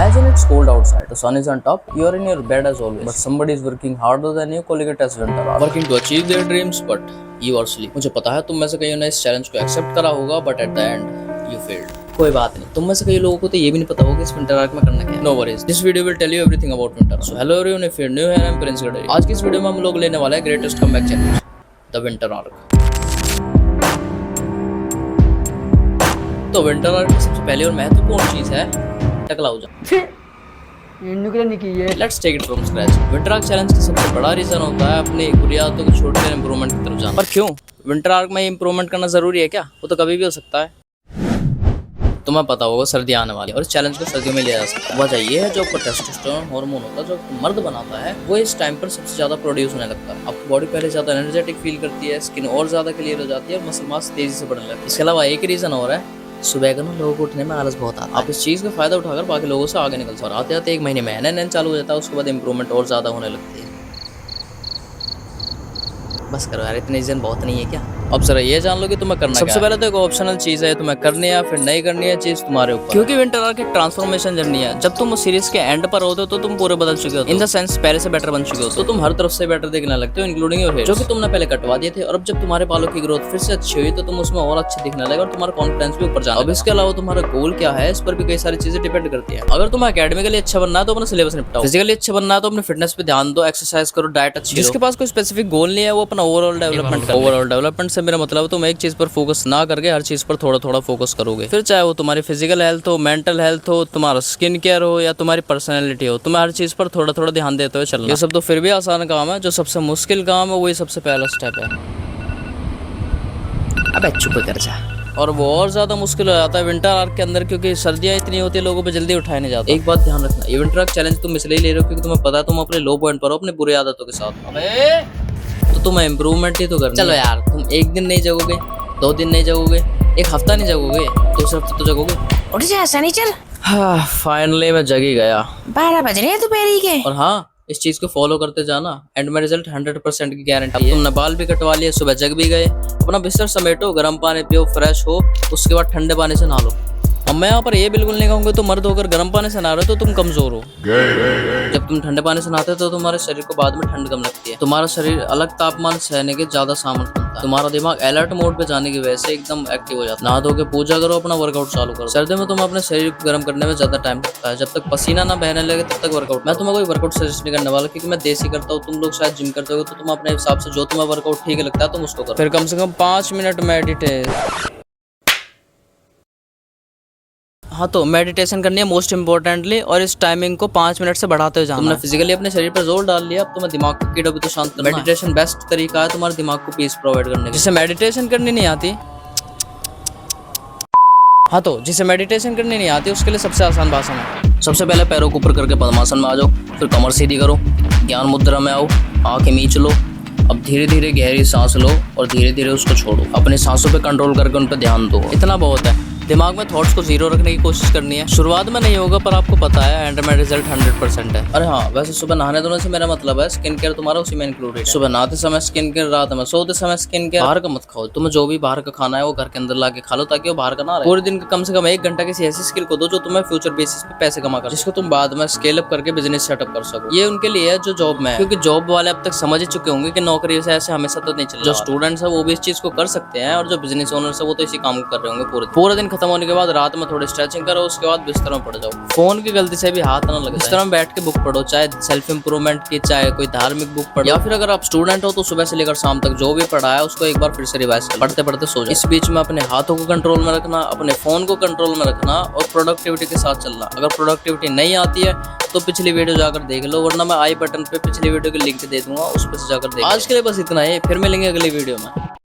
Imagine it's cold outside, the sun is on top, you are in your bed as always, but somebody is working harder than you, calling it as winter arc. Working to achieve their dreams, but you are asleep. मुझे पता है तुम में से कईयों ने इस challenge को एक्सेप्ट करा होगा, but at the end you failed. कोई बात नहीं, तुम में से कई लोगों को तो ये भी नहीं पता होगा इस विंटर आर्क में करना क्या है. No worries, this video will tell you everything about winter. So hello everyone, if you're new here, I'm Prince Gadari. आज की इस वीडियो में हम लोग लेने वाले हैं greatest comeback challenge, the winter arc. तो विंटर आर्क की सबसे पहली और महत्वपूर्ण चीज है टकलाउजा. Let's take it from scratch. Winter arc challenge का सबसे बड़ा रीजन होता है अपनी बुनियादों को छोड़कर इंप्रूवमेंट की तरफ जाना. पर क्यों विंटर आर्क में इंप्रूवमेंट करना जरूरी है क्या? वो तो कभी भी हो सकता है. तुम्हें पता होगा सर्दी आने वाली है और इस चैलेंज को सर्दियों में लिया जा सकता है. वजह ये है जो आपका टेस्टोस्टेरोन हार्मोन होता है जो मर्द बनाता है वो इस टाइम पर सबसे ज्यादा प्रोड्यूस होने लगता है. आपकी बॉडी पहले ज्यादा एनर्जेटिक फील करती है, स्किन और ज्यादा क्लियर हो जाती है और मसल मास तेजी से बढ़ने लगती है. इसके अलावा एक रीजन और है, सुबह को ना लोगों को उठने में आलस बहुत आता है. आप इस चीज का फायदा उठाकर बाकी लोगों से आगे निकल सकते हो. आते आते एक महीने में एनएन चालू हो जाता है, उसके बाद इंप्रूवमेंट और ज्यादा होने लगती है. बस करो यार, इतने रीजन बहुत नहीं है क्या? अब जरा ये जान लो कि तुम्हें करना सबसे पहले तो एक ऑप्शनल चीज है, तुम्हें करनी है या फिर नहीं करनी है, चीज तुम्हारे ऊपर. क्योंकि विंटर आर्क एक ट्रांसफॉर्मेशन जर्नी है. जब तुम उस सीरीज के एंड पर होते हो तो तुम पूरे बदल चुके हो, इन द सेंस पहले से बेटर बन चुके हो. तो तुम हर तरफ से बेटर दिखने लगते हो, इंक्लूडिंग योर हेयर जो कि तुमने पहले कटवा दिए थे. और अब जब तुम्हारे बालों की ग्रोथ फिर से अच्छी हुई तो तुम उसमें और अच्छे दिखने लगे और तुम्हारा कॉन्फिडेंस भी ऊपर जाना. अब इसके अलावा तुम्हारा गोल क्या है इस पर भी कई सारी चीजें डिपेंड करती है. अगर तुम्हें एकेडमिकली अच्छा बनना है तो अपना सिलेबस निपटाओ, फिजिकली अच्छा बनना है तो अपने फिटनेस पे ध्यान दो, एक्सरसाइज करो, डाइट अच्छी. जिसके पास कोई स्पेसिफिक गोल नहीं है वो अपना ओवरऑल डेवलपमेंट करो. ओवरऑल डेवलपमेंट से मेरा मतलब तुम एक चीज पर फोकस ना करके हर चीज पर थोड़ा थोड़ा फोकस करोगे. फिर चाहे वो तुम्हारी फिजिकल हेल्थ हो, मेंटल हेल्थ हो, तुम्हारा स्किन केयर हो या तुम्हारी पर्सनैलिटी हो, तुम्हें हर चीज पर थोड़ा थोड़ा ध्यान देते हुए चलना. ये सब तो फिर भी आसान काम है, जो सबसे मुश्किल काम है वही सबसे पहला स्टेप है. अबे चुप कर जा. और वो और ज्यादा मुश्किल हो जाता है विंटर आर्क के अंदर, क्योंकि सर्दियां इतनी होती है लोगों पे जल्दी उठाए नहीं जाते. एक बात ध्यान रखना, ये विंटर आर्क चैलेंज तुम इसलिए ले रहे हो क्योंकि तुम्हें पता है तुम अपने लो पॉइंट पर हो अपनी बुरी आदतों के साथ. अबे तो तुम्हें इम्प्रूवमेंट ही तो करना. चलो यार, तुम एक दिन नहीं जगोगे, 2 दिन नहीं जगोगे, एक हफ्ता नहीं जगोगे, दूसरे हफ्ते तो जगोगे. उठ जा सनीचर. हाँ, फाइनली मैं जग ही गया. 12 बज रहे हैं दोपहर के. और हाँ, इस चीज को फॉलो करते जाना, एंड में रिजल्ट 100% की गारंटी है. तुमने बाल भी कटवा लिए, सुबह जग भी गए, अपना बिस्तर समेटो, गर्म पानी पियो, फ्रेश हो, उसके बाद ठंडे पानी से नहा लो. अब मैं यहाँ पर ये बिल्कुल नहीं कहूँगा तो मर्द होकर गर्म पानी से नहा रहे हो तो तुम कमजोर हो. जब तुम ठंडे पानी से नहाते हो तो तुम्हारे शरीर को बाद में ठंड कम लगती है. तुम्हारा शरीर अलग तापमान सहने के ज्यादा सामर्थ्य बनता है. तुम्हारा दिमाग अलर्ट मोड पे जाने की वजह से एकदम एक्टिव हो जाता है. नहा धो के पूजा करो, अपना वर्कआउट चालू करो. सर्दी में तुम अपने शरीर को गर्म करने में ज्यादा टाइम लगता है. जब तक पसीना ना बहने लगे तब तक वर्कआउट. मैं तुम्हें कोई वर्कआउट सजेस्ट नहीं करने वाला क्योंकि मैं देसी करता हूँ. तुम लोग शायद जिम करते हो तो तुम अपने हिसाब से जो तुम्हें वर्कआउट ठीक लगता है तुम उसको करो. फिर कम से कम 5 मिनट मेडिटेट. हाँ, तो मेडिटेशन करनी है मोस्ट इम्पोर्टेंटली, और इस टाइमिंग को 5 मिनट से बढ़ाते जाना. तुमने फिजिकली अपने शरीर पर जोर डाल लिया, अब तुम्हें दिमाग की कीड़ों भी तो शांत करना. मेडिटेशन बेस्ट तरीका है तुम्हारे दिमाग को पीस प्रोवाइड करने का. जिसे मेडिटेशन करनी नहीं आती, हाँ तो जिसे मेडिटेशन करनी नहीं आती उसके लिए सबसे आसान भाषा है. सबसे पहले पैरों को ऊपर करके पद्मासन में आ जाओ, फिर कमर सीधी करो, ज्ञान मुद्रा में आओ, आंखें मींच लो. अब धीरे धीरे गहरी सांस लो और धीरे धीरे उसको छोड़ो. अपनी सांसों पे कंट्रोल करके उन पे ध्यान दो. इतना बहुत है. दिमाग में थॉट्स को जीरो रखने की कोशिश करनी है. शुरुआत में नहीं होगा पर आपको पता है एंड में रिजल्ट 100% है. अरे हाँ, वैसे सुबह नहाने धोने से मेरा मतलब है स्किन केयर तुम्हारा उसी में इंक्लूडेड. सुबह नहाते समय स्किन केयर, रात में सोते समय स्किन केयर. बाहर का मत खाओ. तुम्हें जो भी बाहर का खाना है वो घर के अंदर लाके खा लो ताकि वो बाहर का ना रहे. पूरे दिन का कम से कम 1 घंटा किसी ऐसी स्किल को दो जो तुम्हें फ्यूचर बेसिस पे पैसे कमा कर, जिसको तुम बाद में स्केल अप करके बिजनेस सेटअप कर सको. ये उनके लिए है जो जॉब में है, क्योंकि जॉब वाले अब तक समझ ही चुके होंगे कि नौकरी से ऐसे हमेशा तो नहीं चलेगा. जो स्टूडेंट्स है वो भी इस चीज को कर सकते हैं और जो बिजनेस ओनर्स है वो तो इसी काम को कर रहे होंगे. पूरे दिन खत्म होने के बाद रात में थोड़ी स्ट्रेचिंग करो, उसके बाद बिस्तर में पड़ जाओ. फोन की गलती से भी हाथ ना लगे. बिस्तर में बैठ के बुक पढ़ो, चाहे सेल्फ इंप्रूवमेंट की, चाहे कोई धार्मिक बुक पढ़ो, या फिर अगर आप स्टूडेंट हो तो सुबह से लेकर शाम तक जो भी पढ़ा है उसको एक बार फिर से रिवाइज कर. पढ़ते पढ़ते सो जाओ. इस बीच में अपने हाथों को कंट्रोल में रखना, अपने फोन को कंट्रोल में रखना और प्रोडक्टिविटी के साथ चलना. अगर प्रोडक्टिविटी नहीं आती है तो पिछली वीडियो जाकर देख लो, वरना मैं आई बटन पे पिछली वीडियो की लिंक दे दूंगा, उस पर जाकर देख. आज के लिए बस इतना ही, फिर मिलेंगे अगली वीडियो में.